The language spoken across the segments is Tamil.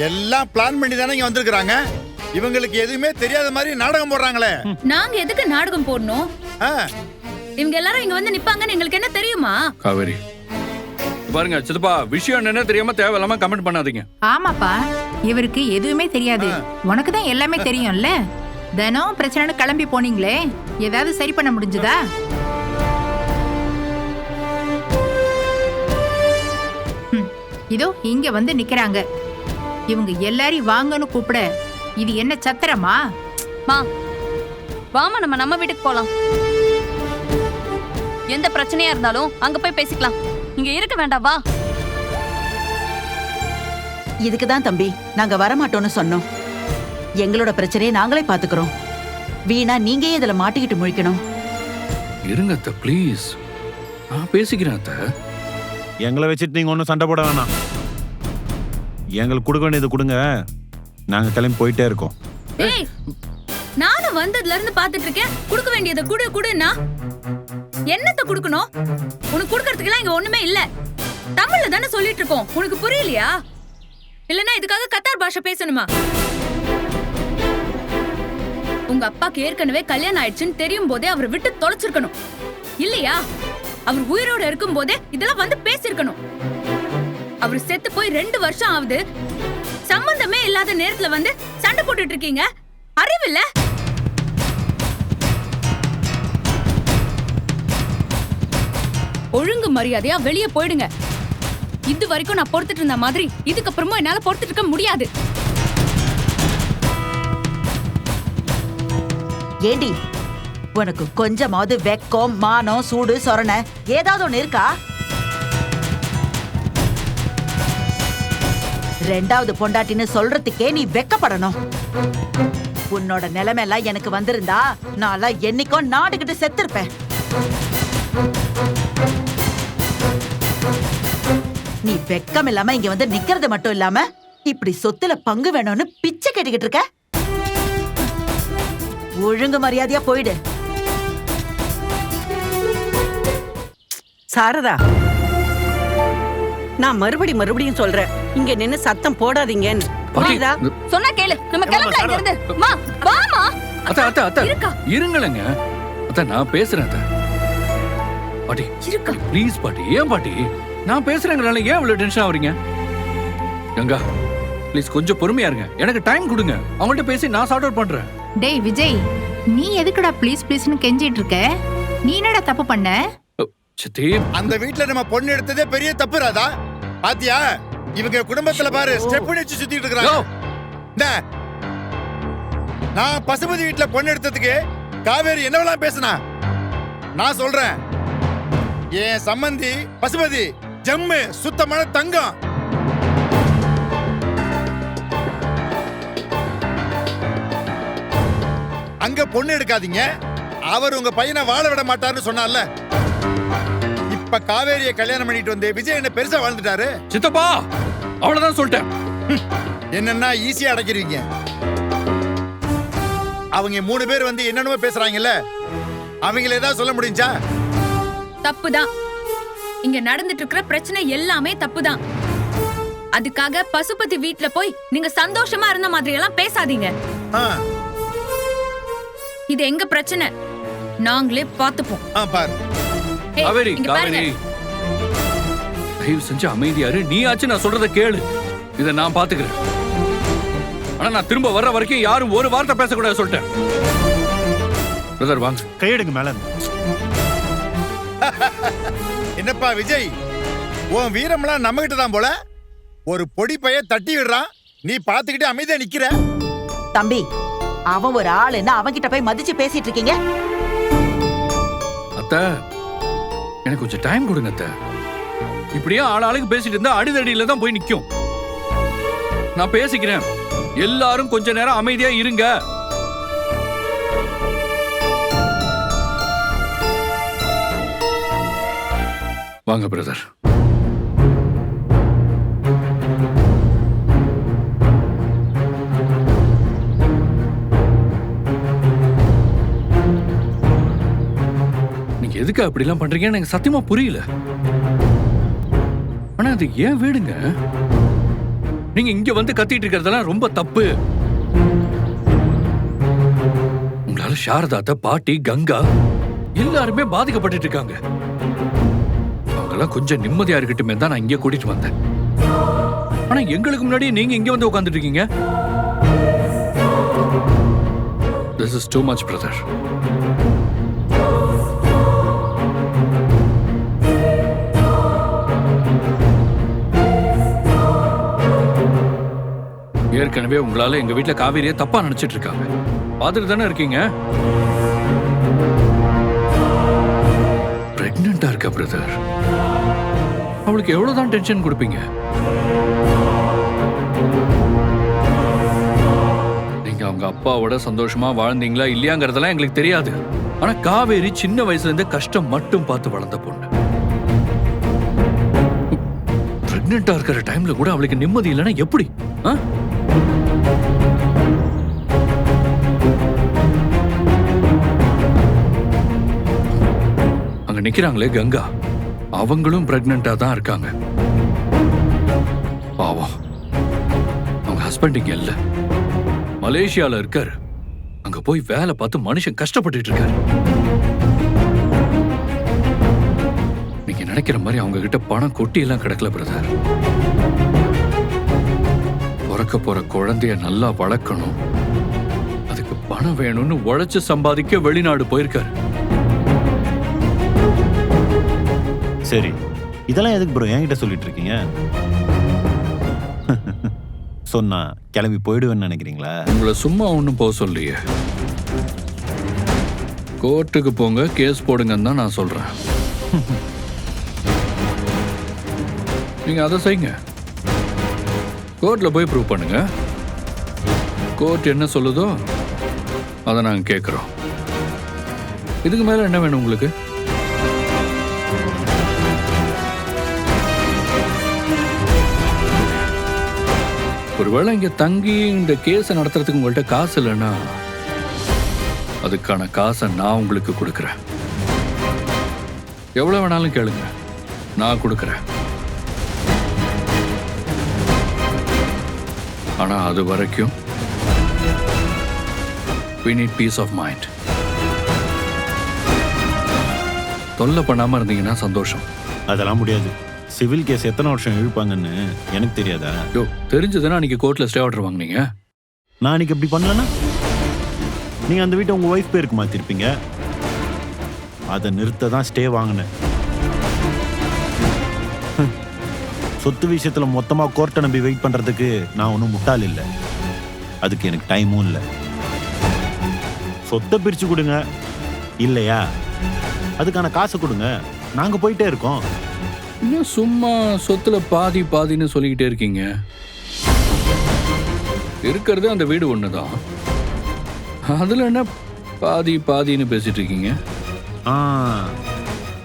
எல்லாம் பிளான் பண்ணி தானே இங்க வந்திருக்காங்க. இவங்களுக்கு எதுவுமே தெரியாத மாதிரி நாடகம் போடுறாங்களே. நாங்க எதுக்கு நாடகம் போடணும்? ஆ, இவங்க எல்லாரும் இங்க வந்து நிப்பாங்கன்னு எங்களுக்கு என்ன தெரியுமா? காவேரி பாருங்க சித்தப்பா, விஷயம் என்னன்னு தெரியாம தேவையில்லாம கமெண்ட் பண்ணாதீங்க. ஆமாப்பா, இவருக்கு எதுவுமே தெரியாது. உனக்கு தான் எல்லாமே தெரியும்ல. தினம் பிரச்சனைன்னு கிளம்பி போனீங்களே, ஏதாவது சரி பண்ண முடிஞ்சதா? இதோ இங்க வந்து நிக்கிறாங்க. இவங்க எல்லாரையும் வாங்கன்னு கூப்பிட இது என்ன சத்திரமா? மா வாமா, நம்ம வீட்டுக்கு போலாம். எந்த பிரச்சனையா இருந்தாலும் அங்க போய் பேசிக்கலாம். இங்க இருக்க வேண்டாம், வா. இதுக்கு தான் தம்பி நாங்க வரமாட்டோம்னு சொன்னோம். எங்களோட பிரச்சனையை நாங்களே பாத்துக்கிறோம். வீணா நீங்க இதுல மாட்டிக்கிட்டு முழிக்கணும். இருங்க அத்தை ப்ளீஸ், நான் பேசிக்கிறேன் அத்தை. எங்களை வச்சுட்டு நீங்க ஒன்றும் சண்டை போட வேணாம். எங்களுக்கு கொடுக்க வேண்டியது கொடுங்க, நாங்க கிளம்பி போயிட்டே இருக்கோம். ஏய், நானும் வந்ததுல இருந்து பாத்துட்டு இருக்கேன். குடுக்க வேண்டியதை குடுன்னா என்னத்த குடுக்கணும்? உனக்கு குடுக்கறதுக்கெல்லாம் இங்க ஒண்ணுமே இல்ல. தமிழ்ல தானே சொல்லிட்டு இருக்கோம், உனக்கு புரியலையா? இல்லனா இதுக்காக கத்தார் பாஷை பேசணுமா? உங்க அப்பாக்கு ஏற்கனவே கல்யாணம் ஆயிடுச்சுன்னு தெரியும் போதே அவரை விட்டு தொலைச்சிருக்கணும் இல்லையா? அவர் உயிரோட இருக்கும் போதே இதெல்லாம் வந்து பேசிருக்கணும். அவர் செத்து போய் 2 வருஷம் ஆகுது. சம்பந்தமே இல்லாத நேரத்துல வந்து சண்டை போட்டுட்டு இருக்கீங்க. அறிவில்ல? ஒழுங்கு மரியாதையா வெளியே போயிடுங்க. இது வரைக்கும் நான் பொறுத்துட்டு இருந்த மாதிரி இதுக்கப்புறமும் என்னால பொறுத்துட்டு இருக்க முடியாது. ஏண்டி, உனக்கு கொஞ்சமாவது வெக்கம், மானம், சூடு, சொரணை ஏதாவது ஒண்ணு இருக்கா? 2வது பொண்டாட்டின்னு சொல்றதுக்கே நீ வெக்கப்படணும். உன்னோட நிலைமை எல்லாம் எனக்கு வந்திருந்தா நான் என்னைக்கோ நாடுகிட்டு செத்திருப்பேன். நீ வெக்கம் இல்லாம இங்க வந்து நிக்கிறது மட்டும் இல்லாம இப்படி சொத்துல பங்கு வேணும்னு பிச்சை கேட்டுக்கிட்டு இருக்க. ஒழுங்கு மரியாதையா போயிடு. சாரதா, நான் மறுபடியும் சொல்றேன், இங்க நின்னு சத்தம் போடாதீங்கன்னு. புரியுதா? சொன்னா கேளு, நம்ம கிளம்பலாம் இங்க இருந்து. மா வாமா. அத்தை அத்தை அத்தை இருக்கா? இருங்களேங்க அத்தை, நான் பேசுறேன் அத்தை. பாட்டி இருக்கா? ப்ளீஸ் பாட்டி, ஏன் பாட்டி நான் பேசுறேங்கனால ஏன் இவ்வளவு டென்ஷன் ஆவறீங்க? கங்கா ப்ளீஸ் கொஞ்சம் பொறுமையா இருங்க, எனக்கு டைம் கொடுங்க. அவங்கள்ட்ட பேசி நான் சார்ட் அவுட் பண்றேன். டேய் விஜய், நீ எதுக்குடா ப்ளீஸ் ப்ளீஸ்னு கெஞ்சிட்டு இருக்க? நீ என்னடா தப்பு பண்ண? சித்தி, அந்த வீட்ல நம்ம பொண்ணு எடுத்ததே பெரிய தப்பு ராதா. பாத்தியா, இவங்க குடும்பத்துல பாரு ஸ்டெப் வச்சு சுத்திட்டு இருக்காங்க. நான் பசுபதி வீட்ல பொண்ணு எடுத்ததுக்கு காவேரி என்னவெல்லாம் பேசினா நான் சொல்றேன். என் சம்பந்தி பசுபதி ஜம்மு சுத்தமான தங்கம். அங்க பொண்ணு எடுக்காதீங்க, அவர் உங்க பையனை வாழ விட மாட்டாருன்னு சொன்னார்ல. இப்ப காவேரியை கல்யாணம் பண்ணிட்டு வந்து விஜய் என்ன பெருசா வாழ்ந்துட்டாரு. சித்தப்பா அவ்வளவுதான் சொல்லிட்டேன். என்னன்னா ஈஸியா அடைக்கிறீங்க. அவங்க 3 பேர் வந்து என்னென்னமோ பேசுறாங்கல்ல, அவங்கள ஏதாவது சொல்ல முடிஞ்சா? தப்புதான். இங்க நடந்துட்டு இருக்கிற பிரச்சனை எல்லாமே தப்புதான். அதுக்காக பசுபதி வீட்ல போய் நீங்க சந்தோஷமா இருந்த மாதிரி எல்லாம் பேசாதீங்க. ஆ, இது எங்க பிரச்சனை, நாங்களே பாத்துப்போம். பாரு. ஏய், காவேரி இங்க காவேரி பாருங்க. தயவு செஞ்சு அமைதியாரு. நீ ஆச்சு நான் சொல்றத கேளு, இத நான் பாத்துக்கிறேன். ஆனா நான் திரும்ப வர்ற வரைக்கும் யாரும் ஒரு வார்த்தை பேசக்கூடாது சொல்லிட்டேன். பிரதர் வாங்க. கையெடுங்க மேல. என்னப்பா விஜய், உன் வீரம்லாம் நம்ம கிட்ட தான் போல. ஒரு பொடி பைய தட்டி விடுறான், நீ பாத்துக்கிட்டு அமைதியா நிக்கிற. தம்பி, அவன் ஒரு ஆளுன்னு அவன்கிட்ட போய் மதிச்சு பேசிட்டு இருக்கீங்க. அத்தை எனக்கு கொஞ்சம் டைம் கொடுங்க அத்தை. இப்படியே ஆளாளுக்கு பேசிட்டு இருந்தா அடிதடியில தான் போய் நிக்கும். நான் பேசிக்கிறேன், எல்லாரும் கொஞ்ச நேரம் அமைதியா இருங்க. வாங்க பிரதர். நீங்க எதுக்கு அப்படி எல்லாம் பண்றீங்கன்னு எனக்கு சத்தியமா புரியல. ஆனா அது ஏன் வீடுங்க, நீங்க இங்க வந்து கத்திட்டு இருக்கிறதெல்லாம் ரொம்ப தப்பு. உங்களால சாரதாத்த, பாட்டி, கங்கா எல்லாருமே பாதிக்கப்பட்டு இருக்காங்க. அவங்கெல்லாம் கொஞ்சம் நிம்மதியா இருக்கட்டுமே தான் நான் இங்க கூட்டிட்டு வந்தேன். ஆனா எங்களுக்கு முன்னாடி நீங்க இங்க வந்து உட்கார்ந்துட்டு இருக்கீங்க. This is too much, brother. ஏற்கனவே உங்களால எங்க வீட்டுல காவேரியை தப்பா நினைச்சிட்டு இருக்காங்க. பார்த்துட்டு தானே இருக்கீங்க. பிரெக்னெண்டா இருக்கா பிரதர். அவளுக்கு எவ்வளவுதான் டென்ஷன் கொடுப்பீங்க? நீங்க அவங்க அப்பாவோட சந்தோஷமா வாழ்ந்தீங்களா இல்லையாங்கிறதெல்லாம் எங்களுக்கு தெரியாது. ஆனா காவேரி சின்ன வயசுல இருந்தே கஷ்டம் மட்டும் பார்த்து வளர்ந்த பொண்ணு. பிரெக்னெண்டா இருக்கிற டைம்ல கூட அவளுக்கு நிம்மதி இல்லைன்னா எப்படி? அங்க நிக்கிறாங்களே கங்கா, அவங்களும் பிரெக்னெண்டா தான் இருக்காங்க. பாவம், அவங்க ஹஸ்பண்ட் இங்க இல்ல, மலேசியால இருக்காரு. அங்க போய் வேலை பார்த்து மனுஷன் கஷ்டப்பட்டு இருக்காரு. நீங்க நினைக்கிற மாதிரி அவங்க கிட்ட பணம் கொட்டி எல்லாம் கிடக்கல பிரதர். பிறக்க போற குழந்தைய நல்லா வளர்க்கணும், அதுக்கு பணம் வேணும்னு உழைச்சு சம்பாதிக்க வெளிநாடு போயிருக்காரு. சரி, இதெல்லாம் எதுக்கு ப்ரோ என்கிட்ட சொல்லிட்டு இருக்கீங்க? சொன்னா கிளம்பி போயிடுவேன்னு நினைக்கிறீங்களா? உங்களை சும்மா ஒன்றும் போக சொல்லியே. கோர்ட்டுக்கு போங்க, கேஸ் போடுங்கன்னு தான் நான் சொல்றேன். நீங்க அதை செய்யுங்க. கோர்ட்ல போய் ப்ரூவ் பண்ணுங்க. கோர்ட் என்ன சொல்லுதோ அதை நாங்க கேட்கிறோம். இதுக்கு மேல என்ன வேணும் உங்களுக்கு? ஒருவேளை இங்க தங்கி இந்த கேஸை நடத்துறதுக்கு உங்கள்கிட்ட காசு இல்லைன்னா அதுக்கான காசை நான் உங்களுக்கு கொடுக்குறேன். எவ்வளவு வேணாலும் கேளுங்க, நான் கொடுக்குறேன். ஆனா அது வரைக்கும் we need peace of mind. தொல்லை பண்ணாம இருந்தீங்கன்னா சந்தோஷம். அதெல்லாம் முடியாது. சிவில் கேஸ் எத்தனை வருஷம் இழுப்பாங்கன்னு எனக்கு தெரியாதா? யோ, தெரிஞ்சதுன்னா அன்னைக்கு கோர்ட்ல ஸ்டே ஆர்டர் வாங்குனீங்க. நான் அன்னைக்கு அப்படி பண்ணலன்னா நீங்க அந்த வீட்டை உங்க ஒய்ஃப் பேருக்கு மாத்திருப்பீங்க. அதை நிறுத்த தான் ஸ்டே வாங்கினேன். சொத்து விஷயத்துல மொத்தமா கோர்ட்டை நம்பி வெயிட் பண்றதுக்கு நான் ஒன்றும் முட்டாள் இல்லை. அதுக்கு எனக்கு டைமும் இல்லை. சொத்தை பிரிச்சு கொடுங்க, இல்லையா அதுக்கான காசு கொடுங்க, நாங்க போயிட்டே இருக்கோம். இன்னும் சும்மா சொத்துல பாதி பாதின்னு சொல்லிக்கிட்டே இருக்கீங்க. இருக்கிறது அந்த வீடு ஒண்ணுதான், அதுல என்ன பாதி பாதின்னு பேசிட்டு இருக்கீங்க?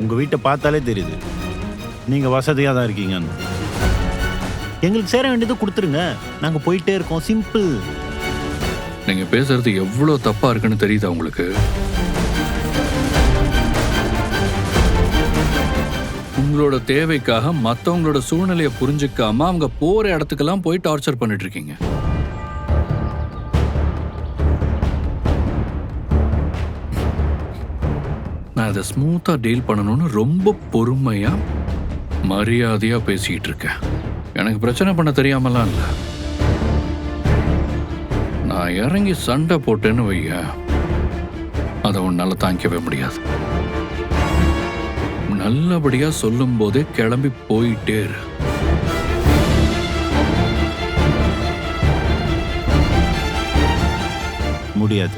உங்க வீட்டை பார்த்தாலே தெரியுது நீங்க வசதியா தான் இருக்கீங்கன்னு. எங்களுக்கு சேர வேண்டியது கொடுத்துருங்க, நாங்க போயிட்டே இருக்கோம். சிம்பிள். நீங்க பேசுறது எவ்வளவு தப்பா இருக்குன்னு தெரியுதா உங்களுக்கு? உங்களோட தேவைக்காக மத்தவங்களோட சூழ்நிலையை புரிஞ்சுக்காம அவங்க போற இடத்துக்கெல்லாம் போய் டார்ச்சர் பண்ணிட்டு இருக்கீங்க. நான் இதை ஸ்மூத்தா டீல் பண்ணணும்னு ரொம்ப பொறுமையா மரியாதையா பேசிட்டு இருக்கேன். எனக்கு பிரச்சனை பண்ண தெரியாமலாம் இல்ல. நான் இறங்கி சண்டை போட்டேன்னு வைய, அதை உன்னால தாங்கிக்கவே முடியாது. நல்லபடியா சொல்லும் போதே கிளம்பி போயிட்டே இரு. முடியாது.